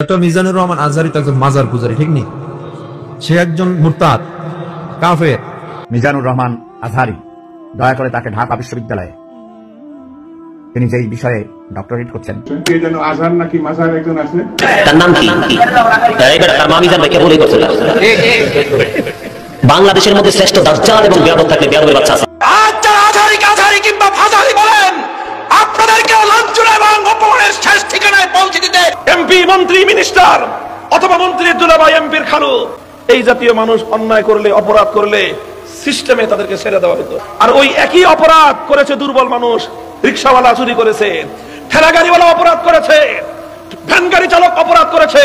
Doctor Mizanur Rahman Azhari তো একজন মাজার পূজারী, ঠিক নেই? সে একজন মুরতাদ কাফের। মিজানুর রহমান আজহারি, দয়া করে তাকে ঢাকা বিশ্ববিদ্যালয়ে তিনি যেই বিষয়ে ডক্টরেট করছেন, আজহার নাকি মাজার একজন আছে, তার নাম কি? তার মা মিজান ভাই কেবলই করছে। বাংলাদেশের মধ্যে শ্রেষ্ঠ দাজ্জাল এবং বেয়াদব থাকলে বেয়াদবের বাচ্চা আছে। আচ্ছা, আজহারি কিংবা ফাজারি বলেন, আপনাদেরকে লাঞ্ছনা এবং অপমানের শেষ ঠিকানায় পৌঁছে দিতে এমপি, মন্ত্রী, মিনিস্টার অথবা মন্ত্রীর দুলাভাই, এমপির খালু, এই জাতীয় মানুষ অন্যায় করলে, অপরাধ করলে সিস্টেমে তাদেরকে ছেড়ে দেওয়া হতো। আর ওই একই অপরাধ করেছে দুর্বল মানুষ। রিকশাওয়ালা চুরি করেছে, ঠেলা গাড়িওয়ালা অপরাধ করেছে, ভ্যান গাড়ি চালক অপরাধ করেছে।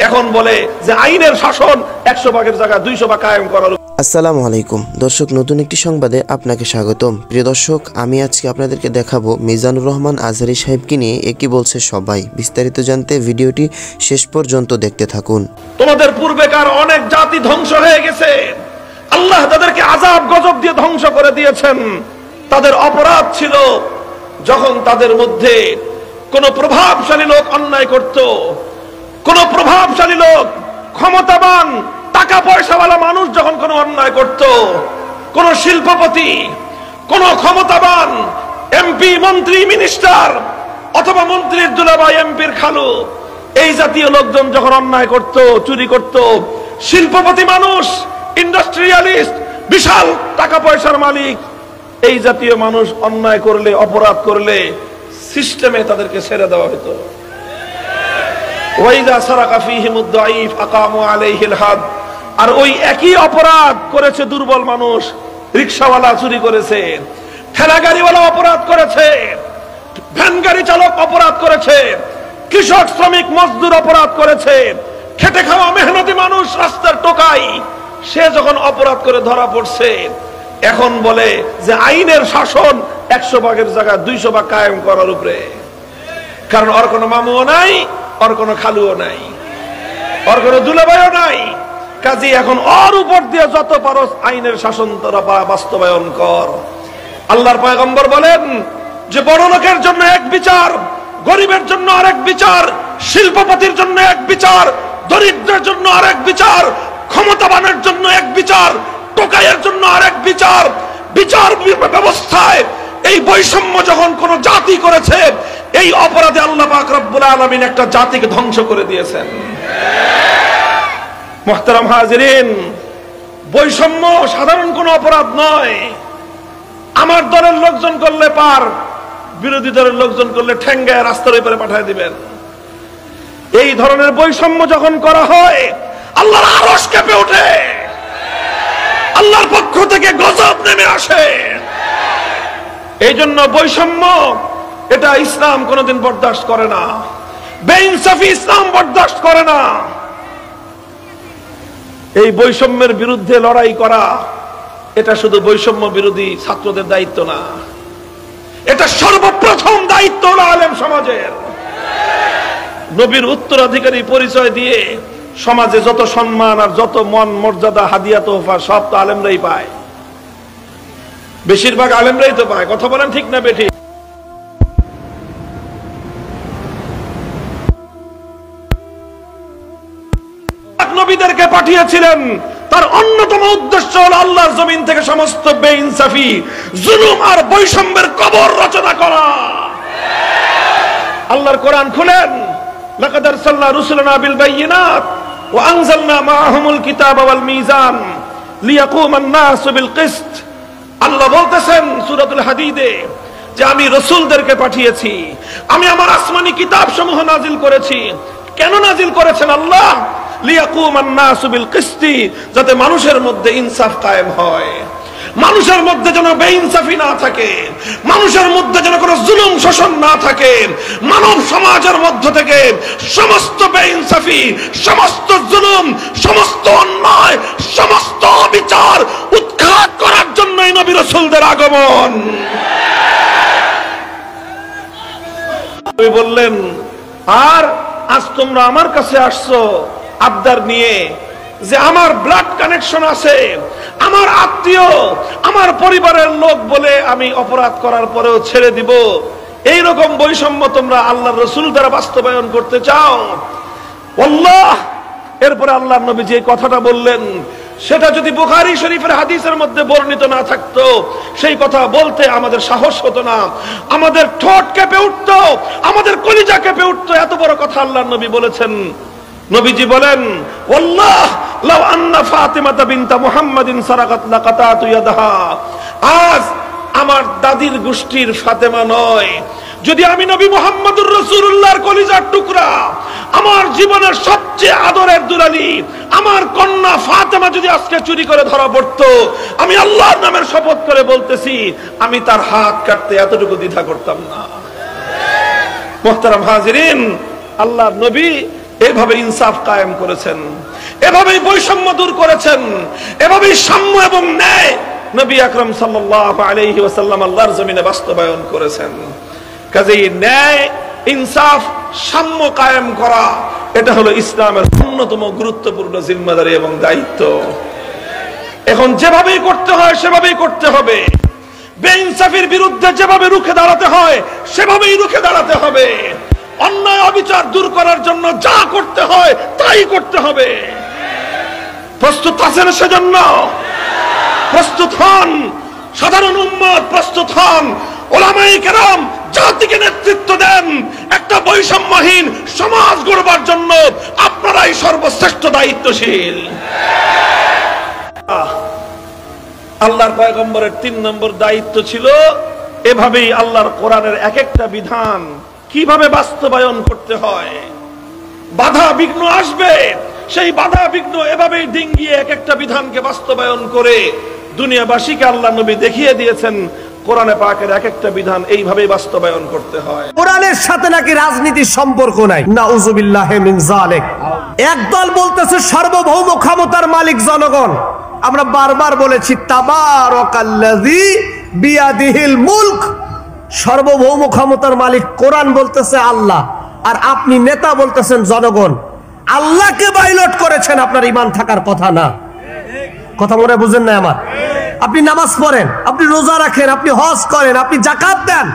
এখন বলে যে আইনের শাসন 100 ভাগের জায়গায় 200 ভাগ কায়েম করার। আসসালামু আলাইকুম দর্শক, নতুন একটি সংবাদে আপনাকে স্বাগতম। প্রিয় দর্শক, আমি আজকে আপনাদেরকে দেখাবো মিজানুর রহমান আজহারি সাহেবকে নিয়ে একই বলছে সবাই। বিস্তারিত জানতে ভিডিওটি শেষ পর্যন্ত দেখতে থাকুন। তোমাদের পূর্বেকার অনেক জাতি ধ্বংস হয়ে গেছে, আল্লাহ তাদেরকে আযাব গজব দিয়ে ধ্বংস করে দিয়েছেন। তাদের অপরাধ ছিল যখন তাদের মধ্যে কোন প্রভাবশালী লোক অন্যায় করত, কোন প্রভাবশালী লোক, ক্ষমতাবান, টাকা পয়সাওয়ালা মানুষ যখন কোন অন্যায় করত, কোন শিল্পপতি, কোন ক্ষমতাবান এমপি, মন্ত্রী, মিনিস্টার অথবা মন্ত্রীর দুলাভাই, এমপির খালু, এই জাতীয় লোকজন যখন অন্যায় করত, চুরি করত, শিল্পপতি মানুষ, ইন্ডাস্ট্রিয়ালিস্ট, বিশাল টাকা পয়সার মালিক, এই জাতীয় মানুষ অন্যায় করলে, অপরাধ করলে সিস্টেমে তাদেরকে ছেড়ে দেওয়া হতো। ওয়াইদা সারাকা ফীহিমুদ দাঈফ আকামু আলাইহিল হাদ। আর ওই একই অপরাধ করেছে দুর্বল মানুষ। রিকশাওয়ালা চুরি করেছে, ঠেলা গাড়িওয়ালা অপরাধ করেছে, ভ্যান গাড়ি চালক অপরাধ করেছে, কৃষক, শ্রমিক, মজদুর অপরাধ করেছে, খেটে খাওয়া মেহনতি মানুষ, রাস্তার টোকাই, সে যখন অপরাধ করে ধরা পড়ছে, এখন বলে যে আইনের শাসন 100 ভাগের জায়গায় 200 ভাগ কায়েম করার উপরে। কারণ ওর কোনো মামুও নাই, ওর কোনো খালুও নাই, ওর কোনো দুলাভাইও নাই। কাজী এখন ওর উপর দিয়ে যত পারো আইনের শাসন তোরা বাস্তবায়ন কর। আল্লাহর পয়গম্বর বলেন যে বড় লোকের জন্য এক বিচার, গরিবের জন্য আরেক বিচার, শিল্পপতির জন্য এক বিচার, দরিদ্রের জন্য আরেক বিচার, ক্ষমতাবানের জন্য এক বিচার, টোকাইয়ের জন্য আরেক বিচার। বিচার ব্যবস্থায় এই বৈষম্য যখন কোন জাতি করেছে, এই অপরাধে আল্লাহ পাক রব্বুল আলামিন একটা জাতিকে ধ্বংস করে দিয়েছেন। মুহতারাম হাজিরিন, বৈষম্য সাধারণ কোনো অপরাধ নয়। আমার দলের লোকজন করলে পার, বিরোধী দলের লোকজন করলে ঠেঙ্গায় রাস্তার উপরে পাঠিয়ে দিবেন। এই ধরনের বৈষম্য যখন করা হয়, আল্লাহর আরশ কেঁপে ওঠে, আল্লাহর পক্ষ থেকে গজব নেমে আসে। এই জন্য বৈষম্য এটা ইসলাম কোনোদিন বরদাস্ত করে না, বেইনসাফি ইসলাম বরদাস্ত করে না। এই বৈষম্যের বিরুদ্ধে লড়াই করা এটা শুধু বৈষম্য বিরোধী ছাত্রদের দায়িত্ব না, এটা সর্বপ্রথম দায়িত্ব হলো আলেম সমাজের। নবীর উত্তরাধিকারী পরিচয় দিয়ে সমাজে যত সম্মান আর যত মান মর্যাদা, হাদিয়া, তোহফা সব তো আলেমরাই পায়, বেশিরভাগ আলেমরাই তো পায়। কথা বলেন ঠিক না বেঠিক? নবীদেরকে পাঠিয়েছিলেন, তার অন্যতম উদ্দেশ্য হল আল্লাহর জমিন থেকে সমস্ত বেইনসাফি, জুলুম আর বৈষম্যের কবর রচনা করা। আল্লাহর কোরআন খুলেন, লাকাদ আরসালনা রুসুলানা বিল বাইয়িনাত ওয়া আনজালনা মাআহুমুল কিতাবা ওয়াল মিজান লিয়াকুমান নাসু বিল কিসত। আল্লাহ বলতেছেন সূরাতুল হাদীদে যে আমি রাসূলদেরকে পাঠিয়েছি, আমি আমার আসমানি কিতাব সমূহ নাজিল করেছি। কেন নাজিল করেছেন আল্লাহ? লিয়াকুমান নাসু বিল কিসতি, যাতে মানুষের মধ্যে ইনসাফ কায়েম হয়, মানুষের মধ্যে যেন বেইনসাফি না থাকে, মানুষের মধ্যে যেন কোনো জুলুম শোষণ না থাকে। মানব সমাজের মধ্য থেকে সমস্ত বেইনসাফি, সমস্ত জুলুম, সমস্ত অন্যায়, সমস্ত অবিচার উৎখাত করার জন্যই নবী রাসূলদের আগমন। বললেন, আর আজ তোমরা আমার কাছে আসছো আবদার নিয়ে যে আমার ব্লাড কানেকশন আছে, আমার আত্মীয়, আমার পরিবারের লোক বলে আমি অপরাধ করার পরেও ছেড়ে দিব, এইরকম বৈষম্য তোমরা আল্লাহর রাসূল দ্বারা বাস্তবায়ন করতে চাও। এরপরে আল্লাহর নবী যে কথাটা বললেন সেটা যদি বুখারী শরীফের হাদিসের মধ্যে বর্ণিত না থাকতো, সেই কথা বলতে আমাদের সাহস হতো না, আমাদের ঠোঁট কেঁপে উঠতো, আমাদের কলিজা কেঁপে উঠতো। এত বড় কথা আল্লাহর নবী বলেছেন। নবীজি বলেন, ওয়াল্লাহ লাউ আন্না ফাতিমাতা বিনতা মুহাম্মাদিন সারাকাত লাকাতাতু ইয়াদাহা। আজ আমার দাদির গোষ্ঠীর ফাতেমা নয়, যদি আমি নবী মুহাম্মদুর রাসূলুল্লাহর কলিজার টুকরা, আমার জীবনের সবচেয়ে আদরের দুলালি আমার কন্যা ফাতেমা যদি আজকে চুরি করে ধরা পড়তো, আমি আল্লাহর নামের শপথ করে বলতেছি আমি তার হাত কাটতে এতটুকু দ্বিধা করতাম না। মুহতারাম হাজিরিন, আল্লাহর নবী এভাবে ইনসাফ কায়েম করেছেন, এভাবেই বৈষম্য দূর করেছেন, এভাবেই সাম্য এবং ন্যায় নবী আকরাম সাল্লাল্লাহু আলাইহি ওয়াসাল্লাম আল্লাহর জমিনে বাস্তবায়ন করেছেন। কাজেই ন্যায়, ইনসাফ, সাম্য কায়েম করা এটা হলো ইসলামের অন্যতম গুরুত্বপূর্ণ জিম্মাদারি এবং দায়িত্ব। এখন যেভাবেই করতে হয় সেভাবেই করতে হবে, বেইনসাফির বিরুদ্ধে যেভাবে রুখে দাঁড়াতে হয় সেভাবেই রুখে দাঁড়াতে হবে, অন্যায় অবিচার দূর করার জন্য যা করতে হয় তাই করতে হবে। প্রস্তুত আছেন সেজন্য? প্রস্তুত হন, সাধারণ উম্মত প্রস্তুত হন, ওলামায়ে কেরাম জাতিকে নেতৃত্ব দেন। একটা বৈষম্যহীন সমাজ গড়বার জন্য আপনারাই সর্বশ্রেষ্ঠ দায়িত্বশীল। আল্লাহর পয়গম্বরের 3 নম্বর দায়িত্ব ছিল এভাবেই আল্লাহর কোরআনের এক একটা বিধান কিভাবে বাস্তবায়ন করতে হয়। বাধা বিঘ্ন আসবে, সেই বাধা বিঘ্ন এভাবেই ডিঙ্গিয়ে এক একটা বিধানকে বাস্তবায়ন করে দুনিয়াবাসীকে আল্লাহ নবী দেখিয়ে দিয়েছেন কোরআনে পাকের এক একটা বিধান এইভাবেই বাস্তবায়ন করতে হয়। কোরআনের সাথে নাকি রাজনীতির সম্পর্ক নাই, নাউযুবিল্লাহি মিন যালিক। একদল বলতেছে সার্বভৌম ক্ষমতার মালিক জনগণ। আমরা বারবার বলেছি তাবারাকাল্লাযী বিয়াদিহিল মুলক, সার্বভৌম ক্ষমতার মালিক কোরআন বলতেছে আল্লাহ, আর আপনি নেতা বলতেছেন জনগণ। আল্লাহকে বাইলট করেছেন, আপনার ঈমান থাকার কথা না। কথা মনে বুঝেন না আমার? আপনি নামাজ পড়েন, আপনি রোজা রাখেন, আপনি হজ করেন, আপনি যাকাত দেন,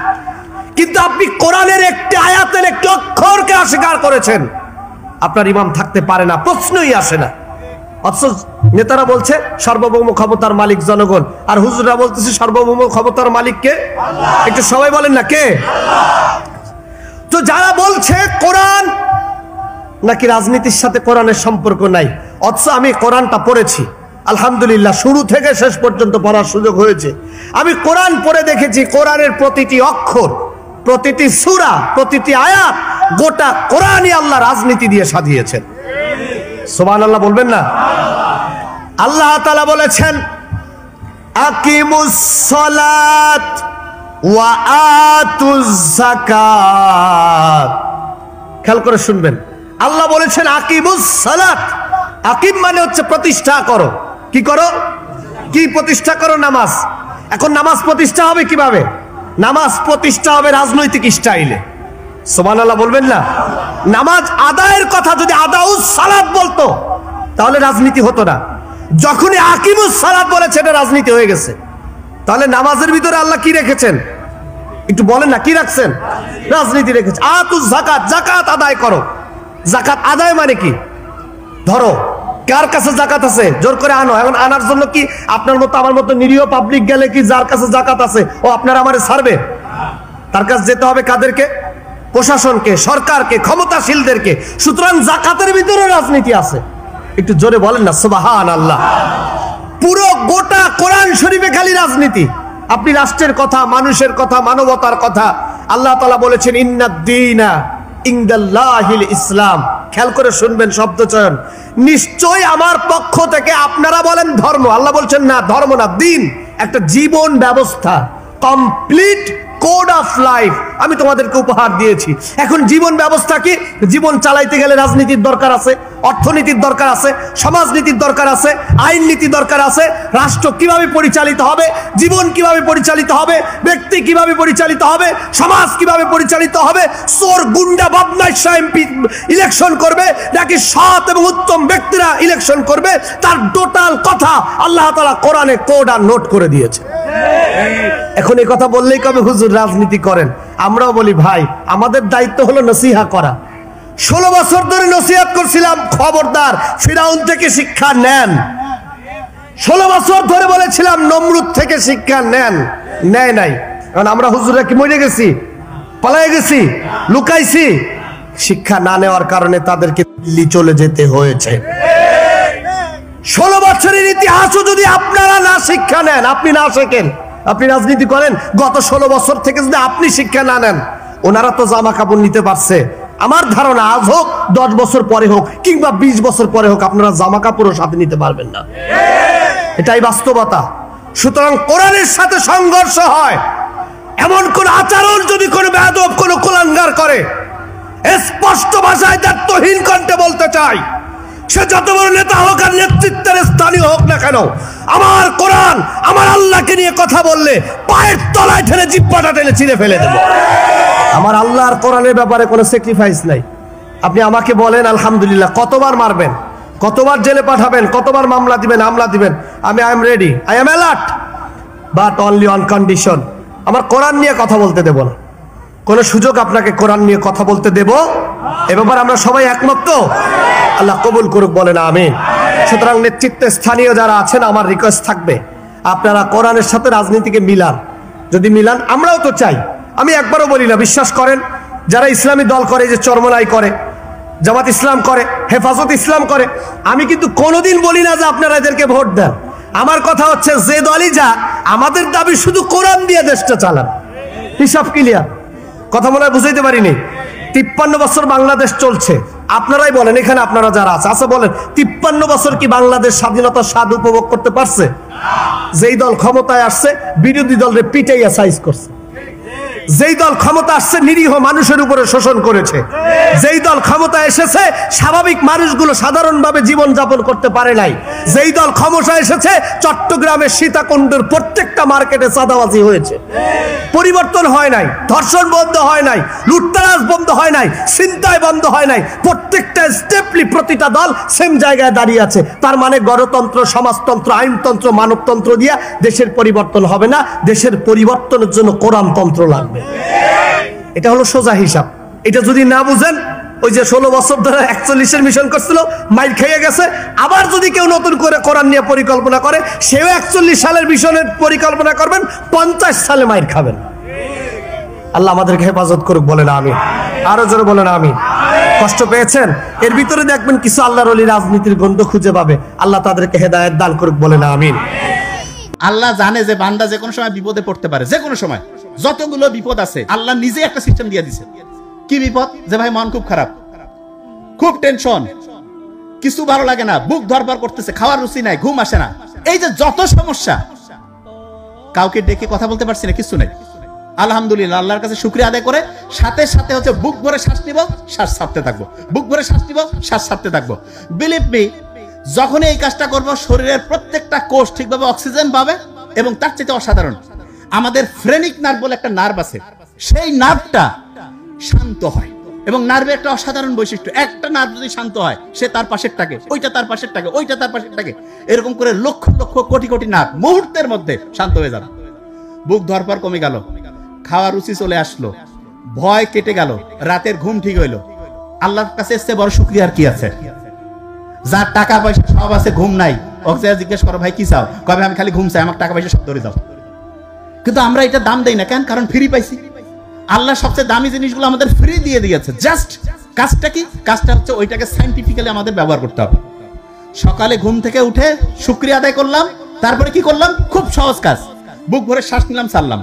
কিন্তু আপনি কোরআনের একটি আয়াতের একটি অক্ষরকে অস্বীকার করেছেন, আপনার ঈমান থাকতে পারে না, প্রশ্নই আসে না। অথচ নেতারা বলছে সার্বভৌম ক্ষমতার মালিক জনগণ, আর হুজুররা বলতেছে সার্বভৌম ক্ষমতার মালিক কে? একটু সবাই বলেন না কে? তো যারা বলছে কোরআন নাকি রাজনীতির সাথে কোরআনের সম্পর্ক নাই, অথচ আমি কোরআনটা পড়েছি আলহামদুলিল্লাহ, শুরু থেকে শেষ পর্যন্ত পড়ার সুযোগ হয়েছে। আমি কোরআন পড়ে দেখেছি, কোরআনের প্রতিটি অক্ষর, প্রতিটি সূরা, প্রতিটি আয়াত, গোটা কোরআনই আল্লাহ রাজনীতি দিয়ে সাজিয়েছেন। সুবহানাল্লাহ বলবেন না? আল্লাহ তাআলা বলেছেন আকিমুস সালাত ওয়া আতুজ যাকাত। খেয়াল করে শুনবেন, আল্লাহ বলেছেন আকিমুস সালাত। আকিম মানে হচ্ছে প্রতিষ্ঠা করো। কি করো? কি প্রতিষ্ঠা করো? নামাজ। এখন নামাজ প্রতিষ্ঠা হবে কিভাবে? নামাজ প্রতিষ্ঠা হবে রাজনৈতিক স্টাইলে। সুবহানাল্লাহ বলবেন না? নামাজ আদায়ের কথা যদি আদাউস সালাত বলতো তাহলে রাজনীতি হতো না। যখনই আকিমুস সালাত বলেছে এটা রাজনীতি হয়ে গেছে। তাহলে নামাজের ভিতরে আল্লাহ কি রেখেছেন? একটু বলেন না, কি রাখছেন? রাজনীতি রেখেছে। আতুজ যাকাত, যাকাত আদায় করো। যাকাত আদায় মানে কি? ধরো কার কাছে যাকাত আছে জোর করে আনো। এখন আনার জন্য কি আপনার মতো আমার মতো নিরীহ পাবলিক গেলে কি যার কাছে যাকাত আছে ও আপনার আমারে ছাড়বে? তার কাছে যেতে হবে কাদেরকে? প্রশাসনকে, সরকারকে, ক্ষমতাশীলদেরকে। সুতরাং যাকাতের ভিতরে রাজনীতি আছে। একটু জোরে বলেন না সুবহানাল্লাহ। পুরো গোটা কোরআন শরীফে খালি রাজনীতি। আপনি রাষ্ট্রের কথা, মানুষের কথা, মানবতার কথা, আল্লাহ তাআলা বলেছেন ইন্নাদ-দীনা ইনদাল্লাহিল ইসলাম। খেয়াল করে শুনবেন শব্দ চয়ন। নিশ্চয় আমার পক্ষ থেকে, আপনারা বলেন ধর্ম, আল্লাহ বলছেন না ধর্ম না, দিন, একটা জীবন ব্যবস্থা, কমপ্লিট কোড অফ লাইফ আমি তোমাদেরকে উপহার দিয়েছি। এখন জীবন ব্যবস্থা কি? জীবন চালাইতে গেলে রাজনীতির দরকার আছে, অর্থনীতির দরকার আছে, সমাজনীতির দরকার আছে, আইন নীতি দরকার আছে। রাষ্ট্র কিভাবে পরিচালিত হবে, জীবন কিভাবে পরিচালিত হবে, ব্যক্তি কিভাবে পরিচালিত হবে, সমাজ কিভাবে পরিচালিত হবে, চোর গুন্ডা বদমাইশ এমপি ইলেকশন করবে নাকি সৎ এবং উত্তম ব্যক্তিরা ইলেকশন করবে, তার টোটাল কথা আল্লাহ তাআলা কোরআনে কোড আর নোট করে দিয়েছে। এখন এই কথা বললেই কবে হুজুর রাজনীতি করেন? আমরাও বলি ভাই আমাদের দায়িত্ব হলো নসিহা করা। 16 বছর ধরে নসিহত করছিলাম, খবরদার ফিরাউন থেকে শিক্ষা নেন। 16 বছর ধরে বলেছিলাম নমরুদ থেকে শিক্ষা নেন, নেয় নাই। কারণ আমরা হুজুররা কি মরে গেছি, পালাই গেছি, লুকাইছি? শিক্ষা না নেওয়ার কারণে তাদেরকে দিল্লি চলে যেতে হয়েছে। 16 বছরের ইতিহাসও যদি আপনারা না শিক্ষা নেন, আপনি না শেখেন, আপনি রাজনীতি করেন, গত 16 বছর থেকে যদি আপনি শিক্ষা না নেন, ওনারা তো জামা কাপড় নিতে পারছে। আমার ধারণা আজ হোক, 10 বছর পরে হোক, কিংবা 20 বছর পরে হোক, আপনারা জামা কাপড়ও সাথে নিতে পারবেন না। এটাই বাস্তবতা। সুতরাং কোরআনের সাথে সংঘর্ষ হয় এমন কোন আচরণ যদি কোনো বেয়াদব, কোনো কুলাঙ্গার করে, স্পষ্ট ভাষায় তার তহিন কণ্ঠে বলতে চাই, সে যত বড় নেতা হোক আর নেতৃত্বের স্থানীয় হোক না কেন, আমার কোরআন, আমার আল্লাহকে নিয়ে কথা বললে পায়ের তলায় ঠেলে জিহ্বাটা টেনে ছিঁড়ে ফেলে দেব। আমার আল্লাহ আর কোরআনের ব্যাপারে কোনো স্যাক্রিফাইস নাই। আপনি আমাকে বলেন আলহামদুলিল্লাহ, কতবার মারবেন, কতবার জেলে পাঠাবেন, কতবার মামলা দিবেন, আমলা দিবেন, আমি I am ready, I am alert, but only on condition, আমার কোরআন নিয়ে কথা বলতে দেব না। কোন সুযোগ আপনাকে কোরআন নিয়ে কথা বলতে দেব, এ ব্যাপারে আমরা সবাই একমত তো? আল্লাহ কবুল করুক, বলেন আমিন। সুতরাং নেতৃত্বে স্থানীয় যারা আছেন, আমার রিকোয়েস্ট থাকবে আপনারা কোরআনের সাথে রাজনীতিকে মিলান। যদি মিলান, আমরাও তো চাই, আমি একবারও বলি না, বিশ্বাস করেন, যারা ইসলামী দল করে, যে চরমনাই করে, জামাত ইসলাম করে, হেফাজত ইসলাম করে, আমি কিন্তু কোনোদিন বলি না যে আপনারা এদেরকে ভোট দেন। আমার কথা হচ্ছে, যে দলই যা, আমাদের দাবি শুধু কোরআন দিয়ে দেশটা চালান। হিসাব ক্লিয়ার? কথা মনে হয় বুঝাইতে পারিনি। 53 বছর বাংলাদেশ চলছে, আপনারাই বলেন, এখানে আপনারা যারা আছে বলেন, 53 বছর কি বাংলাদেশ স্বাধীনতার স্বাদ উপভোগ করতে পারছে? যেই দল ক্ষমতায় আসছে, বিরোধী দলের পিটাইয়া সাইজ করছে। যেই দল ক্ষমতা আসছে, নিরীহ মানুষের উপরে শোষণ করেছে। যেই দল ক্ষমতা এসেছে, স্বাভাবিক মানুষগুলো সাধারণভাবে জীবন যাপন করতে পারে নাই। যেই দল ক্ষমতা এসেছে, চট্টগ্রামের সীতাকুণ্ডের প্রত্যেকটা মার্কেটে চাঁদাবাজি হয়েছে, পরিবর্তন হয় নাই, ধর্ষণ বন্ধ হয় নাই, লুটতরাজ বন্ধ হয় নাই, ছিনতাই বন্ধ হয় নাই। প্রত্যেকটা স্টেপলি প্রতিটা দল সেম জায়গায় দাঁড়িয়ে আছে। তার মানে গণতন্ত্র, সমাজতন্ত্র, আইনতন্ত্র, মানবতন্ত্র দিয়া দেশের পরিবর্তন হবে না। দেশের পরিবর্তনের জন্য কোরআনতন্ত্র লাগবে। এটা হলো সোজা হিসাব। এটা যদি না বুঝেন, ওই যে 16 বছর ধরে 41-এর মিশন করছিল, মাইল খেয়ে গেছে। আবার যদি কেউ নতুন করে কোরআন নিয়ে পরিকল্পনা করে, সেও 41 সালের মিশনের পরিকল্পনা করবেন, 50 সালে মাইল খাবেন। আল্লাহ আমাদেরকে হেফাজত করুক, বলেন আমিন। আরো জোরে বলেন আমিন। কষ্ট পেয়েছেন? এর ভিতরে দেখবেন কিছু আল্লাহর ওলি রাজনীতির গন্ধ খুঁজে পাবে, আল্লাহ তাদেরকে হেদায়েত দান করুক, বলেন আমিন। আল্লাহ জানে যে বান্দা যে কোনো সময় বিপদে পড়তে পারে, যে কোনো সময়। যতগুলো বিপদ আছে, আল্লাহ নিজে একটা সিস্টেম দিয়ে দিছে। কি বিপদ? যে ভাই মন খুব খারাপ, খুব টেনশন, কিছু ভালো লাগে না, বুক ধরপড় করতেছে, খাওয়ার রুচি নাই, ঘুম আসে না, এই যে যত সমস্যা, কাউকে ডেকে কথা বলতে পারছি না, কিছু নাই। আলহামদুলিল্লাহ, আল্লাহর কাছে শুকরিয়া আদায় করে সাথে সাথে হচ্ছে বুক ভরে শ্বাস নিব, শ্বাস ছাড়তে থাকবো, বুক ভরে শ্বাস নিব, শ্বাস ছাড়তে থাকবো। বিলিভ মি, যখন এই কাজটা করব, শরীরের প্রত্যেকটা কোষ ঠিকভাবে অক্সিজেন পাবে। এবং তার চেয়ে অসাধারণ, আমাদের ফ্রেনিক নার্ভ বলে একটা নার্ভ আছে, সেই নার্ভটা শান্ত হয়। এবং নার্ভের একটা অসাধারণ বৈশিষ্ট্য, একটা নার্ভ যদি শান্ত হয়, সে তার পাশের টাকে, ওইটা তার পাশের টাকে, ওইটা তার পাশের টাকে, এরকম করে লক্ষ লক্ষ কোটি কোটি নার্ভ মুহূর্তের মধ্যে শান্ত হয়ে যাবে। বুক ধরপড় কমে গেল, খাওয়ার রুচি চলে আসলো, ভয় কেটে গেল, রাতের ঘুম ঠিক হইলো। আল্লাহর কাছে এসে বড় শুকরিয়া আর কি আছে? যার টাকা পয়সা সব আছে, ঘুম নাই, ওকে জিজ্ঞেস করো ভাই কি চাও, কবে আমি খালি ঘুম চাই, আমার টাকা পয়সা সব ধরে দাও। কিন্তু আমরা এটা দাম দেই না কেন? কারণ ফ্রি পাইছি। আল্লাহ সবচেয়ে দামি জিনিসগুলো আমাদের ফ্রি দিয়ে দিয়েছে। জাস্ট কাজটা কি? কাজটা হচ্ছে ওইটাকে সাইন্টিফিক্যালি আমাদের ব্যবহার করতে হবে। সকালে ঘুম থেকে উঠে শুকরিয়া আদায় করলাম, তারপরে কি করলাম? খুব সহজ কাজ, বুক ভরে শ্বাস নিলাম, ছাড়লাম।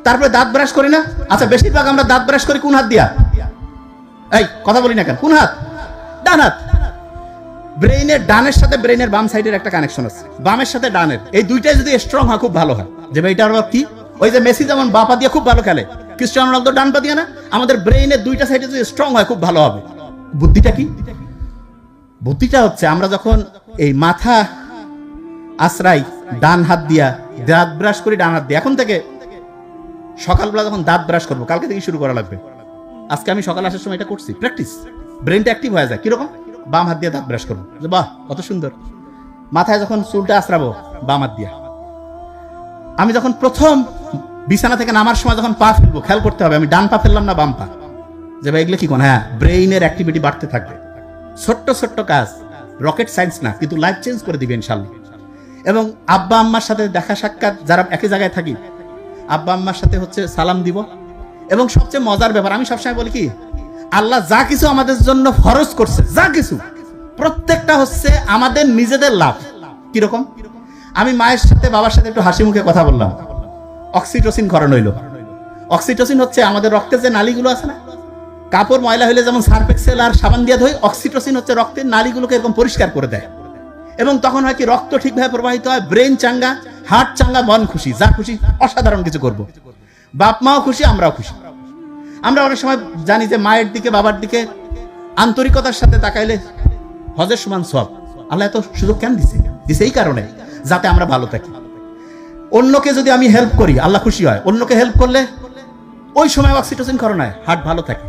তারপরে দাঁত ব্রাশ করি না? আচ্ছা, বেশিরভাগ আমরা দাঁত ব্রাশ করি কোন হাত দিয়া? এই কথা বলি না কেন? কোন হাত? ডান হাত। ব্রেইনের ডানের সাথে ব্রেইনের বাম সাইডের একটা কানেকশন আছে, বামের সাথে ডানের, এই দুইটাই যদি স্ট্রং হয় খুব ভালো হয়। যে এইটার আবার কি, ওই যে মেসি যেমন বাঁ পা দিয়ে খুব ভালো খেলে, ক্রিস্টিয়ানো রোনালদো ডান পা দিয়ে না, আমাদের ব্রেইনের দুইটা সাইডে যদি স্ট্রং হয় খুব ভালো হবে। বুদ্ধিটা কি? বুদ্ধিটা হচ্ছে আমরা যখন এই মাথা আশ্রাই ডান হাত দিয়া, দাঁত ব্রাশ করি ডান হাত দিয়ে। এখন থেকে সকালবেলা যখন দাঁত ব্রাশ করবো, কালকে থেকে শুরু করা লাগবে। আজকে আমি সকালে আসার সময় এটা করছি, প্র্যাকটিস, ব্রেনটা অ্যাক্টিভ হয়ে যায়। কিরকম? বাম হাত দিয়ে দাঁত ব্রাশ করবো, বাহ কত সুন্দর। মাথায় যখন চুলটা আশ্রাবো, বাম হাত দিয়া। আমি যখন প্রথম বিছানা থেকে নামার সময় যখন পা ফেলবো, খেয়াল করতে হবে আমি ডান পা ফেললাম না বাম পা। যে ভাই এগুলো কি কোন, হ্যাঁ ব্রেইনের অ্যাক্টিভিটি বাড়তে থাকবে। ছোট্ট ছোট্ট কাজ, রকেট সায়েন্স না, কিন্তু লাইফ চেঞ্জ করে দিবে ইনশাল্লাহ। এবং আব্বা আম্মার সাথে দেখা সাক্ষাৎ, যারা একই জায়গায় থাকি, আব্বা আম্মার সাথে হচ্ছে সালাম দিব। এবং সবচেয়ে মজার ব্যাপার, আমি সবসময় বলি কি, আল্লাহ যা কিছু আমাদের জন্য ফরজ করছে, যা কিছু, প্রত্যেকটা হচ্ছে আমাদের নিজেদের লাভ। কিরকম? আমি মায়ের সাথে বাবার সাথে একটু হাসি মুখে কথা বললাম, অক্সিটোসিন ক্ষরণ হইল। অক্সিটোসিন হচ্ছে আমাদের রক্তের যে নালীগুলো আছে না, কাপড় ময়লা হইলে যেমন সার্ফ এক্সেল আর সাবান দিয়ে ধোয়, অক্সিটোসিন হচ্ছে রক্তের নালীগুলোকে এরকম পরিষ্কার করে দেয়। এবং তখন হয় কি, রক্ত ঠিকভাবে প্রবাহিত হয়, ব্রেন চাঙ্গা, হার্ট চাঙ্গা, মন খুশি, যা খুশি অসাধারণ কিছু করব। বাপ মাও খুশি, আমরাও খুশি। আমরা অনেক সময় জানি যে মায়ের দিকে বাবার দিকে আন্তরিকতার সাথে তাকাইলে হজের সমান সওয়াব। আল্লাহ এত সুযোগ কেন দিছে? দিছে এই কারণে যাতে আমরা ভালো থাকি। অন্যকে যদি আমি হেল্প করি, আল্লাহ খুশি হয়। অন্যকে হেল্প করলে ওই সময় অক্সিটোসিন ক্ষরণ হয়, হার্ট ভালো থাকে।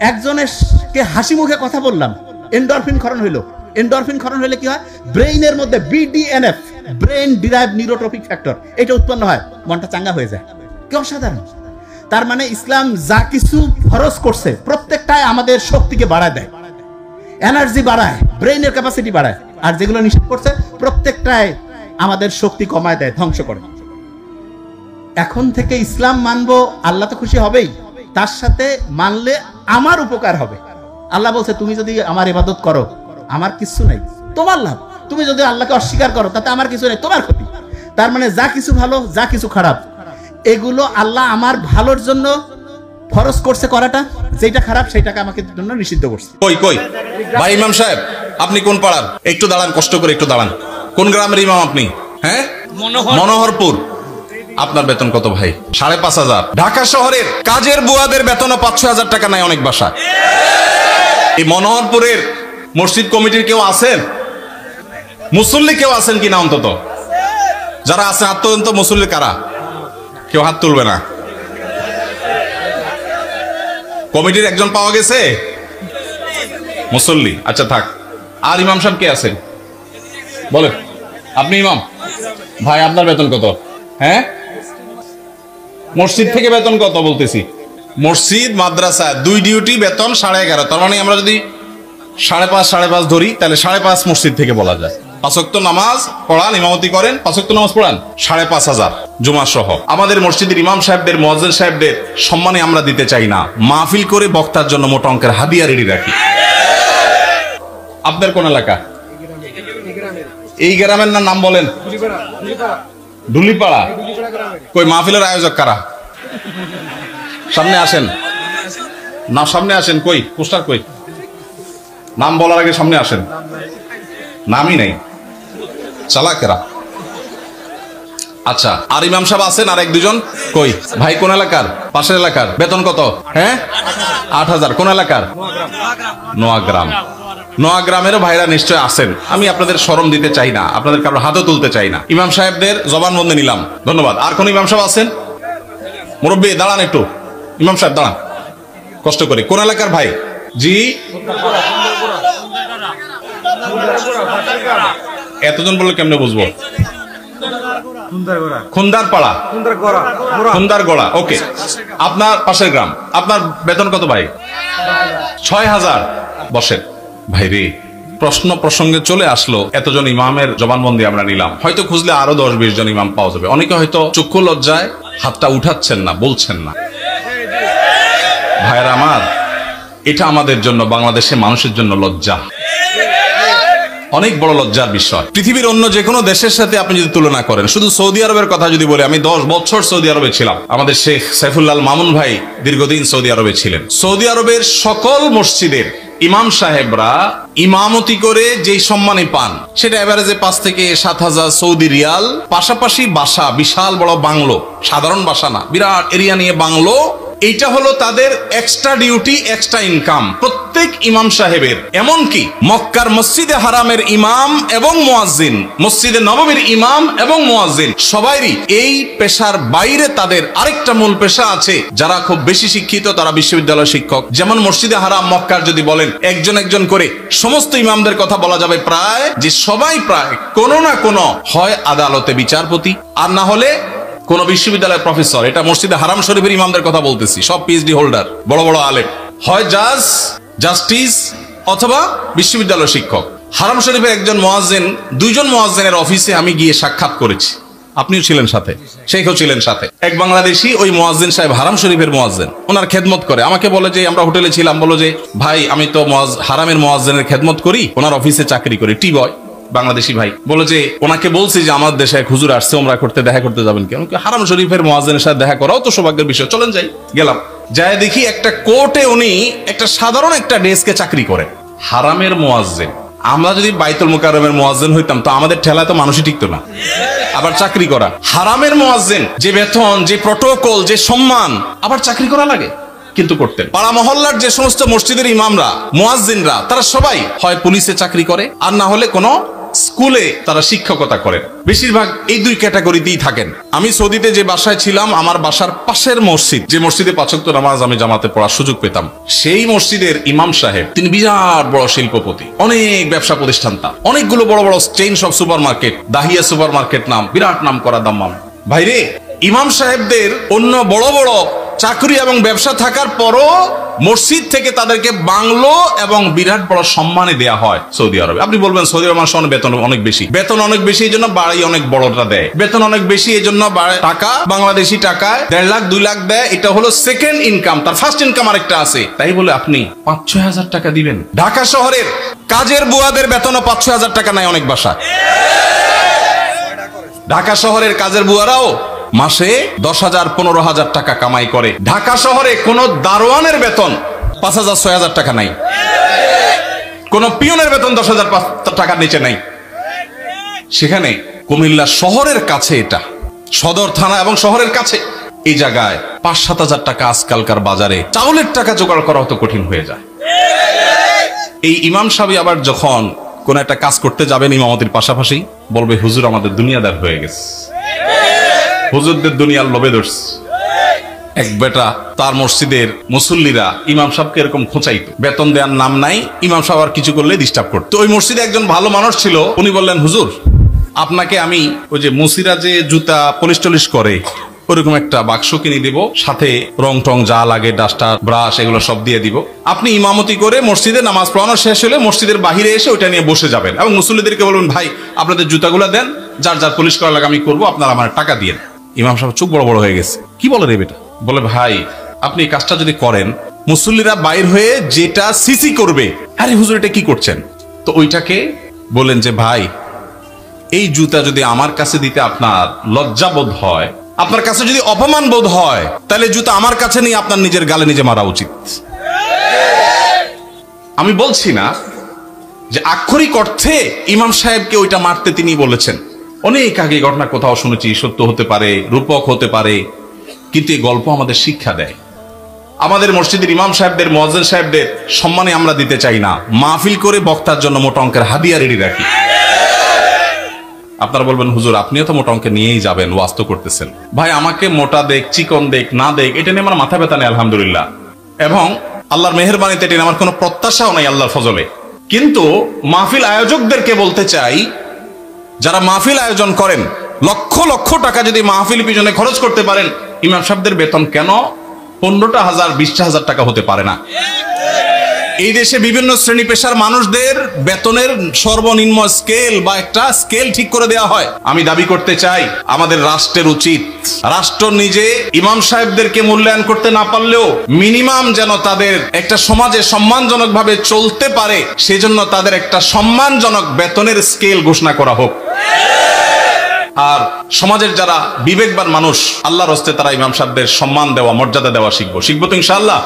একজনেরকে হাসি মুখে কথা বললাম, এন্ডরফিন ক্ষরণ হইলো। এন্ডরফিন ক্ষরণ হলে কি হয়, ব্রেইনের মধ্যে BDNF, brain derived neurotrophic factor, এটা উৎপন্ন হয়, মনটা চাঙ্গা হয়ে যায়। কি অসাধারণ! তার মানে ইসলাম যা কিছু ফরজ করছে প্রত্যেকটাই আমাদের শক্তিকে বাড়ায় দেয়, এনার্জি বাড়ায়, ব্রেইনের ক্যাপাসিটি বাড়ায়। আর যেগুলো নিষেধ করছে প্রত্যেকটাই আমাদের শক্তি কমায় দেয়, ধ্বংস করে। এখন থেকে ইসলাম মানবো, আল্লাহ তো খুশি হবেই, তার সাথে মানলে আমার উপকার হবে। আল্লাহ বলছে, তুমি যদি আমার ইবাদত করো আমার কিছু নাই, তোমার লাভ। তুমি যদি আল্লাহকে অস্বীকার করো তাতে আমার কিছু নেই, তোমার ক্ষতি। তার মানে যা কিছু ভালো, যা কিছু খারাপ, এগুলো আল্লাহ আমার ভালোর জন্য ফরজ করছে করাটা, যেটা খারাপ সেটাকে আমাকে জন্য নিষিদ্ধ করছে। কই কই ভাই ইমাম সাহেব, আপনি কোন পাড়ার? একটু দাঁড়ান, কষ্ট করে একটু দাঁড়ান। কোন গ্রামের ইমাম আপনি? হ্যাঁ, মনোহরপুর। আপনার বেতন কত ভাই? 5,500। ঢাকা শহরের কাজের বুয়াদের বেতনও 5-6 টাকা নাই অনেক বাসা। এই মনোহরপুরের মসজিদ কমিটির কেউ আছেন? মুসল্লি কেউ আছেন কিনা? অন্তত যারা আছে হাত তোলেন তো। মুসল্লি কারা? কেউ হাত তুলবে না। কমিটির একজন পাওয়া গেছে মুসল্লি? আচ্ছা থাক। আর ইমাম সাহেব কে আছেন বলেন? আপনি ইমাম ভাই, আপনার বেতন কত? হ্যাঁ, মসজিদ থেকে বেতন কত বলতেছি? মসজিদ মাদ্রাসা 2 ডিউটি বেতন 11.5। তার মানে আমরা যদি 5.5 ধরি তাহলে 5.5 মসজিদ থেকে বলা যায়। 5 ওয়াক্ত নামাজ পড়ান, ইমামতি করেন, 5 ওয়াক্ত নামাজ পড়ান, 5,500 জুমা সহ। আমাদের মসজিদের ইমাম সাহেবদের, মুয়াজ্জিন সাহেবদের সম্মানে আমরা দিতে চাই না, মাহফিল করে বক্তার জন্য মোটা অঙ্কের হাদিয়া রেডি রাখি। আপনার কোন এলাকা? এই গ্রামের নাম বলেন? ডুলিপাড়া। কই মাহফিলের আয়োজক কারা? সামনে আসেন না, সামনে আসেন। কই পোস্টার? কই নাম বলার আগে সামনে আসেন। নামই নেই, চালাকেরা। আচ্ছা, আর ইমাম সাহেব আছেন আর 1-2 জন? কই ভাই, কোন এলাকার? পাশের এলাকার। বেতন কত? হ্যাঁ, 8,000। কোন এলাকার? নোয়াগ্রাম। নোয়াগ্রামেরও ভাইরা নিশ্চয় আছেন। আমি আপনাদের শরম দিতে চাই না, আপনাদের কারোর হাতও তুলতে চাই না। ইমাম সাহেবদের জবানবন্দি নিলাম, ধন্যবাদ। আর কোন ইমাম সাহেব আছেন? মুরব্বী দাঁড়ান একটু। ইমাম সাহেব দাঁড়ান, কষ্ট করে। কোন এলাকার ভাই? জি, এতজন বললে কেমনে বুঝবো? খুন্দারপাড়া, খুন্দারগড়া। ওকে, আপনার পাশের গ্রাম। আপনার বেতন কত ভাই? 6,000। বসেন ভাই রে, প্রশ্ন প্রসঙ্গে চলে আসলো। এতজন ইমামের জবানবন্দি আমরা নিলাম, হয়তো খুঁজলে আরো 10-20 জন ইমাম পাওয়া যাবে। অনেকে হয়তো চক্ষু লজ্জায় হাতটা উঠাচ্ছেন না, বলছেন না। ভাইরা আমার, এটা আমাদের জন্য, বাংলাদেশের মানুষের জন্য লজ্জা, অনেক বড় লজ্জার বিষয়। পৃথিবীর অন্য যে কোনো দেশের সাথে আপনি যদি তুলনা করেন, শুধু সৌদি আরবের কথা যদি বলি, আমি 10 বছর সৌদি আরবে ছিলাম। আমাদের শেখ সাইফুল্লাহ মামুন ভাই দীর্ঘদিন সৌদি আরবে ছিলেন। সৌদি আরবের সকল মসজিদের ইমাম সাহেবরা ইমামতি করে যেই সম্মানই পান, সেটা এভারেজে 5 থেকে 7,000 সৌদি রিয়াল। পাশাপাশি বাসা, বিশাল বড় বাংলো, সাধারণ বাসা না, বিরাট এরিয়া নিয়ে বাংলো। এইটা হলো তাদের এক্সট্রা ডিউটি, এক্সট্রা ইনকাম প্রত্যেক ইমাম সাহেবের। এমনকি মক্কার মসজিদে হারামের ইমাম এবং মুয়াজ্জিন, মসজিদে নববীর ইমাম এবং মুয়াজ্জিন, সবাইরই এই পেশার বাইরে তাদের আরেকটা মূল পেশা আছে। যারা খুব বেশি শিক্ষিত তারা বিশ্ববিদ্যালয় শিক্ষক। যেমন মসজিদে হারাম মক্কার যদি বলেন একজন একজন করে সমস্ত ইমামদের কথা বলা যাবে, প্রায় যে সবাই প্রায় কোনো না কোনো হয় আদালতে বিচারপতি, আর না হলে কোন বিশ্ববিদ্যালয়ের প্রফেসর। এটা মসজিদে হারাম শরীফের ইমামদের কথা বলতেছি, সব PhD হোল্ডার, বড় বড় আলেম। হয় জাজ, জাস্টিস অথবা বিশ্ববিদ্যালয় শিক্ষক। হারাম শরীফের একজন মুয়াজ্জিন, দুইজন মুয়াজ্জিনের অফিসে আমি গিয়ে সাক্ষাৎ করেছি, আপনিও ছিলেন সাথে, শেখও ছিলেন সাথে। এক বাংলাদেশি ওই মুয়াজ্জিন সাহেব হারাম শরীফের মুয়াজ্জিন, ওনার খেদমত করে। আমাকে বলে যে, আমরা হোটেলে ছিলাম, বলো যে ভাই আমি তো হারামের মুয়াজ্জিনের খেদমত করি, ওনার অফিসে চাকরি করি, টি বয় বাংলাদেশি ভাই। বলে যে ওনাকে বলছি যে আমার দেশে এক হুজুর আসছে, ওমরা করতে, দেখা করতে যাবেন কি? হারাম শরীফের মুয়াজ্জিনের সাথে দেখা করাও তো সৌভাগ্যের বিষয়, চলেন যাই। গেলাম, যায় দেখি একটা কোর্টে উনি একটা সাধারণ একটা ডেস্কে চাকরি করেন, হারামের মুয়াজ্জিন। আমরা যদি বাইতুল মুকাররমের মুয়াজ্জিন হইতাম তো আমাদের ঠেলায় তো মানুষই টিকতো না, আবার চাকরি করা। হারামের মুয়াজ্জিন, যে বেতন, যে প্রটোকল, যে সম্মান, আবার চাকরি করা লাগে, কিন্তু করতেন। পাড়া মহল্লার যে সমস্ত মসজিদের ইমামরা, মুয়াজ্জিনরা, তারা সবাই হয় পুলিশে চাকরি করে, আর না হলে কোনো স্কুলে তারা শিক্ষকতা করেন। বেশিরভাগ এই দুই ক্যাটাগরিতেই থাকেন। আমি সৌদিতে যে বাসায় ছিলাম, আমার বাসার পাশের মসজিদ, যে মসজিদে ৫ ওয়াক্ত নামাজ আমি জামাতে পড়ার সুযোগ পেতাম, সেই মসজিদের ইমাম সাহেব, তিনি বিরাট বড় শিল্পপতি, অনেক ব্যবসা প্রতিষ্ঠান, তার অনেকগুলো বড় বড় চেইন সব super market, Dahiya super market নাম, বিরাট নাম করা দাম্মাম। ভাইরে, ইমাম সাহেবদের অন্য বড় বড় চাকরি এবং ব্যবসা থাকার পরও মসজিদ থেকে তাদেরকে বাংলো এবং বিরাট বড় সম্মানে দেয়া হয় সৌদি আরবে। আপনি বলবেন সৌদি আরব মানুষের বেতন অনেক বেশি, বেতন অনেক বেশি এই জন্য বাড়ি অনেক বড়টা দেয়, বেতন অনেক বেশি এই জন্য টাকা, বাংলাদেশি টাকায় ১.৫ লাখ ২ লাখ দেয়, এটা হলো সেকেন্ড ইনকাম, তার ফার্স্ট ইনকাম আরেকটা আছে। তাই বলে আপনি ৫-৬ হাজার টাকা দিবেন? ঢাকা শহরের কাজের বুয়াদের বেতনও ৫-৬ হাজার টাকা নাই অনেক বাসা। ঢাকা শহরের কাজের বুয়ারাও মাসে ১০,০০০ ১৫,০০০ টাকা কামাই করে। ঢাকা শহরে কোন দারোয়ানের বেতন ৫,০০০-৬,০০০ টাকা নাই, কোন পিয়নের বেতন ১০,০০০ টাকার নিচে নাই। সেখানে কুমিল্লা শহরের কাছে, এটা সদর থানা এবং শহরের কাছে, এই জায়গায় ৫-৭ হাজার টাকা আজকালকার বাজারে চাউলের টাকা জোগাড় করা অত কঠিন হয়ে যায়। এই ইমাম সাহেব আবার যখন কোন একটা কাজ করতে যাবেন ইমামতির পাশাপাশি, বলবে হুজুর আমাদের দুনিয়াদার হয়ে গেছে, হুজুরদের দুনিয়ার লোভে ধরছে। এক বেটা, তার মসজিদের মুসল্লিরা ইমাম সাহেবকে এরকম খোঁচাইতো, বেতন দেওয়ার নাম নাই, ইমাম সাহেব আর কিছু করলে ডিস্টার্ব করতো। ওই মসজিদে একজন ভালো মানুষ ছিল, উনি বললেন হুজুর আপনাকে আমি ওই যে মুসিরা যে জুতা পলিশ টলিশ করে ওরকম একটা বাক্স কিনে দিব, সাথে রং টং যা লাগে, ডাস্টার, ব্রাশ, এগুলো সব দিয়ে দিব। আপনি ইমামতি করে মসজিদে নামাজ পড়ানো শেষ হলে মসজিদের বাহিরে এসে ওইটা নিয়ে বসে যাবেন এবং মুসল্লিদেরকে বলবেন ভাই আপনাদের জুতাগুলো দেন, যার যার পলিশ করা লাগে আমি করবো, আপনারা আমার টাকা দিয়ে। ইমাম সাহেব চোখ বড় বড় হয়ে গেছে, কি বলে রে বেটা? বলে ভাই আপনি এই কাজটা যদি করেন, মুসল্লিরা বাইর হয়ে যেটা সিসি করবে, আরে হুজুর এটা কি করছেন? তো ওইটাকে বলেন যে ভাই এই জুতা যদি আমার কাছে দিতে আপনার লজ্জা বোধ হয়, আপনার কাছে যদি অপমান বোধ হয়, তাহলে জুতা আমার কাছে নিয়ে আপনার নিজের গালে নিজে মারা উচিত। আমি বলছি না যে আক্ষরিক অর্থে ইমাম সাহেবকে ওইটা মারতে তিনি বলেছেন, অনেক আগে ঘটনা কোথাও শুনেছি, সত্য হতে পারে, রূপক হতে পারে, কিন্তু এই গল্প আমাদের শিক্ষা দেয়। আমাদের মসজিদের ইমাম সাহেবদের, মুয়াজ্জিন সাহেবদের সম্মানে আমরা দিতে চাই না, মাহফিল করে বক্তার জন্য মোটা অঙ্কের হাদিয়া রেডি রাখি। আপনারা বলবেন হুজুর আপনিও তো মোটা অঙ্কে নিয়েই যাবেন, ওয়াজ তো করতেছেন। ভাই আমাকে মোটা দেখ, চিকন দেখ, না দেখ, এটা নিয়ে আমার মাথা ব্যথা নেই আলহামদুলিল্লাহ, এবং আল্লাহর মেহেরবানিতে এটা আমার কোনো প্রত্যাশাও নাই আল্লাহর ফজলে। কিন্তু মাহফিল আয়োজকদেরকে বলতে চাই, যারা মাহফিল আয়োজন করেন, লক্ষ লক্ষ টাকা যদি মাহফিল পিছনে খরচ করতে পারেন, ইমাম সাহেবদের বেতন কেন 15,000 20,000 টাকা হতে পারে না? এই দেশে বিভিন্ন শ্রেণী পেশার মানুষদের বেতনের সর্বনিম্ন স্কেল বা একটা স্কেল ঠিক করে দেওয়া হয়। আমি দাবি করতে চাই আমাদের রাষ্ট্রের উচিত, রাষ্ট্র নিজে ইমাম সাহেবদেরকে মূল্যায়ন করতে না পারলেও মিনিমাম যেন তাদের একটা সমাজে সম্মানজনক ভাবে চলতে পারে, সেজন্য তাদের একটা সম্মানজনক বেতনের স্কেল ঘোষণা করা হোক। আর সমাজের যারা বিবেকবান মানুষ, আল্লাহর হস্তে তারা ইমাম সাহেবদের সম্মান দেওয়া, মর্যাদা দেওয়া শিখবো তো ইনশাআল্লাহ।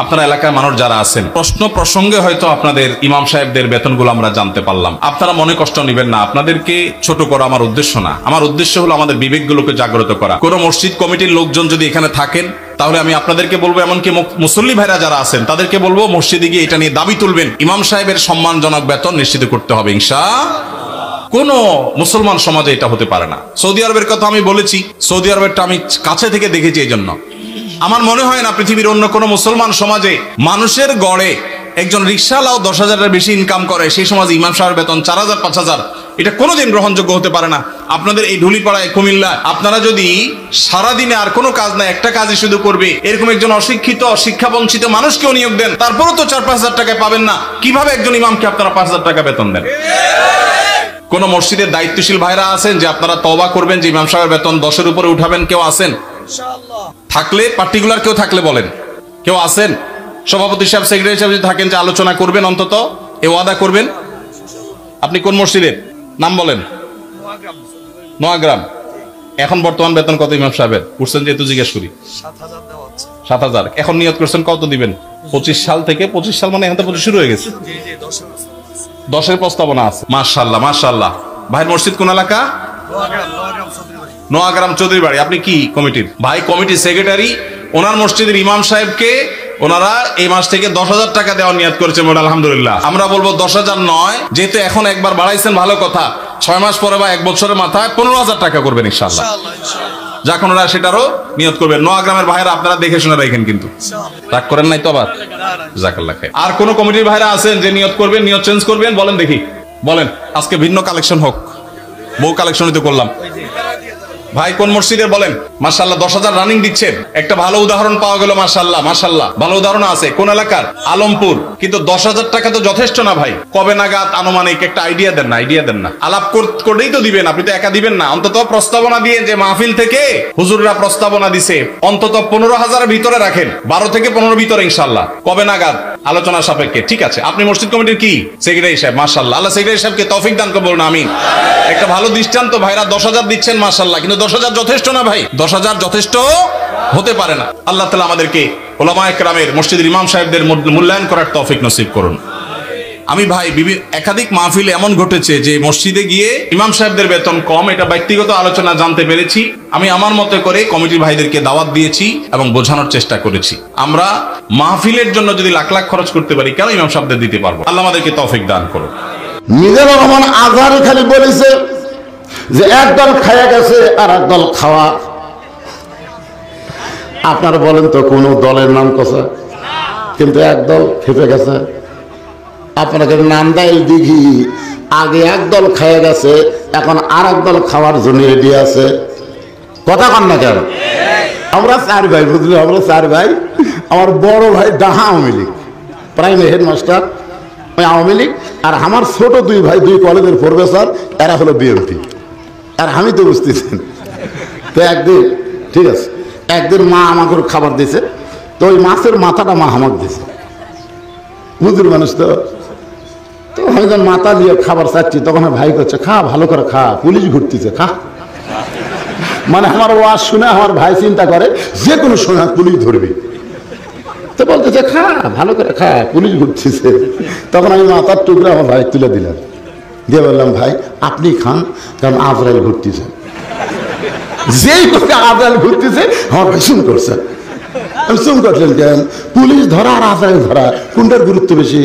আপনার এলাকার মানুষ যারা আছেন, প্রশ্ন প্রসঙ্গে হয়তো আপনাদের ইমাম সাহেবদের বেতনগুলো আমরা জানতে পারলাম, আপনারা মনে কষ্ট নেবেন না, আপনাদেরকে ছোট করা আমার উদ্দেশ্য না। আমার উদ্দেশ্য হলো আমাদের বিবেকগুলোকে জাগ্রত করা। কোন মসজিদ কমিটির লোকজন যদি এখানে থাকেন, তাহলে আমি আপনাদেরকে বলবো, এমনকি মুসল্লি ভাইরা যারা আছেন তাদেরকে বলবো, মসজিদে গিয়ে এটা নিয়ে দাবি তুলবেন, ইমাম সাহেবের সম্মানজনক বেতন নিশ্চিত করতে হবে ইনশাআল্লাহ। কোন মুসলমান সমাজে এটা হতে পারে না। সৌদি আরবের কথা আমি বলেছি, সৌদি আরবেরটা আমি কাছে থেকে দেখেছি, এই জন্য আমার মনে হয় না পৃথিবীর অন্য কোন মুসলমান সমাজে মানুষের গড়ে একজন রিকশাওয়ালাও 10,000-এর বেশি ইনকাম করে, সেই সমাজে ইমাম সাহেবের বেতন 4,000 5,000 এটা কোনোদিন গ্রহণযোগ্য হতে পারে না। আপনাদের এই ঢুলিপাড়ায় কুমিল্লা আপনারা যদি সারাদিনে আর কোনো কাজ না, একটা কাজই শুধু করবে, এরকম একজন অশিক্ষিত শিক্ষাবঞ্চিত মানুষকেও নিয়োগ দেন, তারপরও তো 4-5 হাজার টাকা পাবেন না। কিভাবে একজন ইমামকে আপনারা 5 হাজার টাকা বেতন দেন? কোন মসজিদের দায়িত্বশীল ভাইরা আছেন যে আপনারা তওবা করবেন যে ইমাম সাহেবের বেতন 10-এর উপরে উঠাবেন? কেউ আছেন? থাকলে পার্টিকুলার কেউ থাকলে বলেন, কেউ আছেন? সভাপতি সাহেব, সেক্রেটারি সাহেব যদি থাকেন যে আলোচনা করবেন, অন্তত এ ওয়াদা করবেন। আপনি কোন মসজিদের নাম বলেন? নোয়াগ্রাম। এখন বর্তমান বেতন কত ইমাম সাহেবের উঠছেন যেহেতু জিজ্ঞেস করি? 7,000। এখন নিয়ত করছেন কত দিবেন? 25 সাল থেকে, 25 সাল মানে এখন তো 25 শুরু হয়ে গেছে, 10-এর প্রস্তাবনা আছে। মাশাআল্লাহ মাশাআল্লাহ। ভাইয়ের মসজিদ কোন এলাকা? নোয়াগ্রাম চৌধুরীবাড়ি। আপনি কি কমিটির? ভাই কমিটির সেক্রেটারি। ওনার মসজিদের ইমাম সাহেবকে ওনারা এই মাস থেকে 10,000 টাকা দেওয়ার নিয়ত করেছে। আলহামদুলিল্লাহ। আমরা বলবো 10,000 নয়, যেহেতু এখন একবার বাড়াইছেন ভালো কথা, 6 মাস পরে বা 1 বছরের মাথায় 15,000 টাকা করবেন ইনশাআল্লাহ। যখন ওরা সেটারও নিয়ত করবেন। নোয়াগ্রামের ভাইরা আপনারা দেখে শুনে রাখেন, কিন্তু রাগ করেন নাই তো আবার? জাযাকাল্লাহ খাইর। আর কোন কমিটির ভাইরা আছেন যে নিয়ত করবেন, নিয়ত চেঞ্জ করবেন? বলেন দেখি, বলেন। আজকে ভিন্ন কালেকশন হোক, বহু কালেকশনই তো করলাম। ভাই কোন মসজিদের বলেন? মাশাআল্লাহ 10,000 রানিং দিচ্ছেন। একটা ভালো উদাহরণ পাওয়া গেল। মাশাআল্লাহ মাশাআল্লাহ, ভালো উদাহরণ আছে। কোন এলাকার? আলমপুর। কিন্তু 10,000 টাকা তো যথেষ্ট না ভাই। কবে নাগাদ আনুমানিক একটা আইডিয়া দেন না, আইডিয়া দেন না। আলাপ করেই তো দিবেন, আপনি তো একা দিবেন না। অন্তত প্রস্তাবনা দিয়ে, যে মাহফিল থেকে হুজুররা প্রস্তাবনা দিছে, অন্তত 15,000-এর ভিতরে রাখেন, 12 থেকে 15 ভিতরে ইনশাআল্লাহ। কবে নাগাদ? আলোচনা সাপেক্ষে। ঠিক আছে। আপনি মসজিদ কমিটির কি? সেক্রেটারি সাহেব। মাশাআল্লাহ, আল্লাহ সেক্রেটারি সাহেবকে তৌফিক দান করুন, আমিন। একটা ভালো দৃষ্টান্ত। ভাইরা 10,000 দিচ্ছেন, মাশাআল্লাহ, কিন্তু 10,000 যথেষ্ট না ভাই। 10,000 যথেষ্ট হতে পারে না। আল্লাহ তাআলা আমাদেরকে উলামায়ে কেরামের, মসজিদের ইমাম সাহেবদের মূল্যায়ন করার তৌফিক নসিব করুন। আমি ভাই একাধিক মাহফিলে এমন ঘটেছে যে মসজিদে গিয়ে ইমাম সাহেবদের বেতন কম, এটা ব্যক্তিগত আলোচনা জানতে পেরেছি। আমি আমার মতে করে কমিটির ভাইদেরকে দাওয়াত দিয়েছি এবং বোঝানোর চেষ্টা করেছি। আমরা মাহফিলের জন্য যদি লাখ লাখ খরচ করতে পারি, কেন ইমাম সাহেবদের দিতে পারবো? আল্লাহ আমাদেরকে তৌফিক দান করুন। মিজানুর রহমান আজহারী খালি বলেছে যে একদল খায়া গেছে আর একদল খাওয়া। আপনারা বলেন তো কোন দলের নাম কথা? কিন্তু একদল খেপে গেছে। আপনাকে নান্দাইল দিঘি আগে একদল খায়া গেছে, এখন আর একদল খাওয়ার জন্য রেডি আছে। কথা কন না কেন? আমরা 4 ভাই, বুঝলি? আমরা 4 ভাই। আমার বড় ভাই ডাহা আওয়ামী লীগ, প্রাইমারি হেডমাস্টার, ওই আওয়ামী লীগ। আর আমার ছোট 2 ভাই 2 কলেজের প্রফেসর, এরা হলো বিএনপি। আর আমি তো বুঝতেছেন। তো একদিন, ঠিক আছে, একদিন মা আমাকে খাবার দিয়েছে। তো ওই মাছের মাথাটা মা আমাকে দিয়েছে। বুঝলি মানুষ তো। তো আমি যখন মাথা দিয়ে খাবার চাচ্ছি, তখন ভাই করছে, খা, ভালো করে খা, পুলিশ ঘুরতেছে, খা। মানে আমার ওয়াজ শুনে আমার ভাই চিন্তা করে যে কোনো সময় পুলিশ ধরবে। তো বলতেছে, খা, ভালো করে খা, পুলিশ ঘুরতেছে। তখন আমি মাথার টুকরা আমার ভাই তুলে দিলাম, দিয়ে বললাম, ভাই আপনি খান, কারণ আজরাইল ঘুরতেছে। যেই কথা আজরাইল ঘুরতেছে, আমার ভাই শুন করছে। আমি শুন করছেন কেন? পুলিশ ধরা আর আজরাইল ধরা, কোনটার গুরুত্ব বেশি?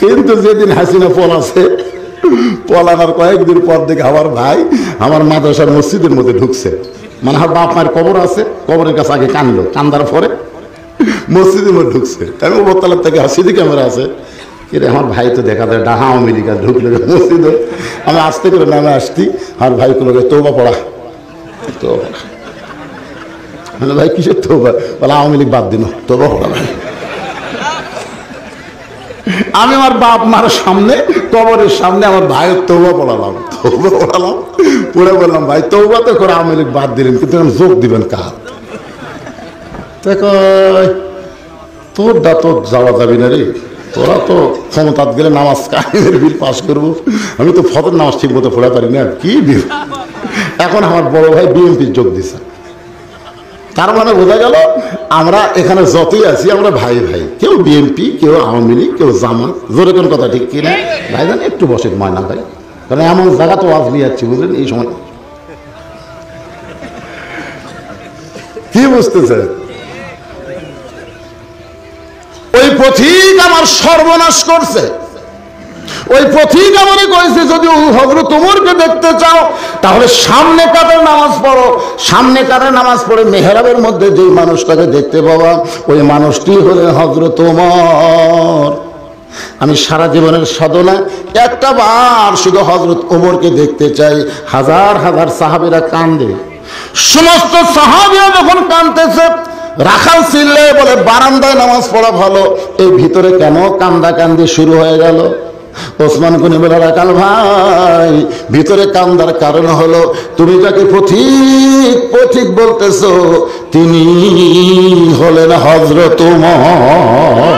কিন্তু যেদিন হাসিনা পলাছে, পলানোর কয়েকদিন পর দেখে আমার ভাই আমার মাদ্রাসার মসজিদের মধ্যে ঢুকছে। মানে আমার বাপ মায়ের কবর আছে, কবরের কাছে আগে কানলো, কান্দার পরে মসজিদের মধ্যে ঢুকছে। আমি উপরতলার থেকে সিসি ক্যামেরা আছে, কিন্তু আমার ভাই তো দেখা যায় ডাহা আওয়ামী লীগ ঢুকলে মসজিদে। আমি আস্তে করে নামে আসছি, আমার ভাই কোনো তৌবা পড়া, তৌবা। মানে ভাই কিসের তৌবা? বলে আওয়ামী লীগ বাদ দিন, তৌবা পড়া। আমি আমার বাপ মার সামনে, কবরের সামনে আমার ভাইয়ের তৌবা পড়ালাম, পড়ে বললাম, ভাই তৌবা তো করে আওয়ামী লীগ বাদ দিলেন, কিন্তু যোগ দিবেন কার? তোরটা তো যাওয়া যাবি না রে, তোরা তো ক্ষমতাত গেলে নামাজ কায়েমের বিল পাস করবো, আমি তো ফজর নামাজ ঠিক মতো পড়া পারি না। কি এখন আমার বড় ভাই বিএনপির যোগ দিছে। তার মানে বোঝা গেল আমরা এখানে যতই আছি আমরা ভাই ভাই, কেউ বিএনপি, কেউ আওয়ামী লীগ, কেউ জামাত। জোরে কোন কথা ঠিক কিনা? ভাই জান একটু বসেন ময়না ভাই, কারণ এমন জায়গা তো আজ নিয়ে যাচ্ছি, বুঝলেন? এই সময় কি বুঝতেছে? ওই পথিক আমার সর্বনাশ করছে। ওই পথিক আমারে কইছে, যদি হযরত ওমরকে দেখতে চাও তাহলে সামনে কাতারে নামাজ পড়ো। সামনে কাতারে নামাজ পড়ে মেহরাবের মধ্যে যেই মানুষটাকে দেখতে পাবা, ওই মানুষটি হলেন হযরত ওমর। আমি সারা জীবনের সাধনা একটা বার শুধু হযরত ওমরকে দেখতে চাই। হাজার হাজার সাহাবীরা কান্দে, সমস্ত সাহাবীরা যখন কাঁদতেছে, রাখাল চিল্লে বলে বারান্দায় নামাজ পড়া ভালো, এই ভিতরে কেন কান্দাকান্দি শুরু হয়ে গেল? ওসমান গনি বলে, রাখাল ভাই, ভিতরে কান্দার কারণ হলো তুমি যাকে পথিক পথিক বলতেছো তিনি হলেন হযরত ওমর।